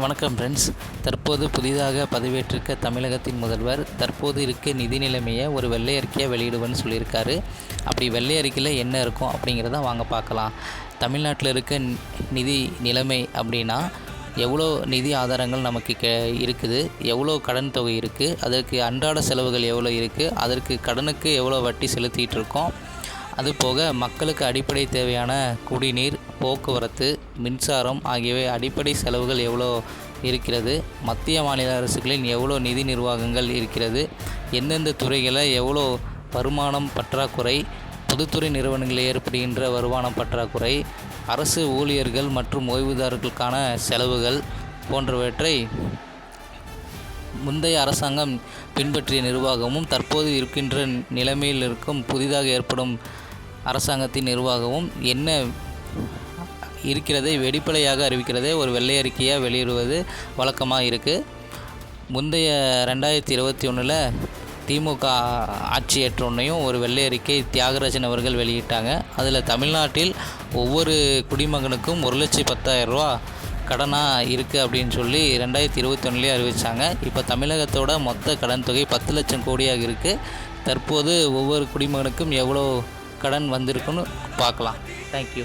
வணக்கம் ஃப்ரெண்ட்ஸ். தற்போது புதிதாக பதவியேற்றிருக்க தமிழகத்தின் முதல்வர் தற்போது இருக்க நிதி நிலைமையை ஒரு வெள்ளை அறிக்கையாக வெளியிடுவேன்னு சொல்லியிருக்காரு. அப்படி வெள்ளை அறிக்கையில் என்ன இருக்கும் அப்படிங்கிறத வாங்க பார்க்கலாம். தமிழ்நாட்டில் இருக்க நிதி நிலைமை அப்படின்னா எவ்வளோ நிதி ஆதாரங்கள் நமக்கு இருக்குது, எவ்வளோ கடன் தொகை இருக்குது, அதற்கு அன்றாட செலவுகள் எவ்வளோ இருக்குது, அதற்கு கடனுக்கு எவ்வளோ வட்டி செலுத்திகிட்டு இருக்கோம், அதுபோக மக்களுக்கு அடிப்படை தேவையான குடிநீர், போக்குவரத்து, மின்சாரம் ஆகியவை அடிப்படை செலவுகள் எவ்வளோ இருக்கிறது, மத்திய மாநில அரசுகளின் எவ்வளோ நிதி நிர்வாகங்கள் இருக்கிறது, எந்தெந்த துறைகளில் எவ்வளோ வருமானம் பற்றாக்குறை, பொதுத்துறை நிறுவனங்களில் ஏற்படுகின்ற வருமானம் பற்றாக்குறை, அரசு ஊழியர்கள் மற்றும் ஓய்வூதியர்களுக்கான செலவுகள் போன்றவற்றை முந்தைய அரசாங்கம் பின்பற்றிய நிர்வாகமும் தற்போது இருக்கின்ற நிலைமையில் இருக்கும் புதிதாக ஏற்படும் அரசாங்கத்தின் நிர்வாகமும் என்ன இருக்கிறதை வெளிப்படையாக அறிவிக்கிறதே ஒரு வெள்ளை அறிக்கையாக வெளியிடுவது வழக்கமாக இருக்குது. முந்தைய 2021 திமுக ஆட்சி ஏற்றோன்னையும் ஒரு வெள்ளை அறிக்கை தியாகராஜன் அவர்கள் வெளியிட்டாங்க. அதில் தமிழ்நாட்டில் ஒவ்வொரு குடிமகனுக்கும் 1,10,000 ரூபா கடனாக இருக்குது அப்படின்னு சொல்லி 2021 அறிவித்தாங்க. இப்போ தமிழகத்தோட மொத்த கடன் தொகை 10 லட்சம் கோடியாக இருக்குது. தற்போது ஒவ்வொரு குடிமகனுக்கும் எவ்வளோ கடன் வந்திருக்குன்னு பார்க்கலாம். தேங்க்யூ.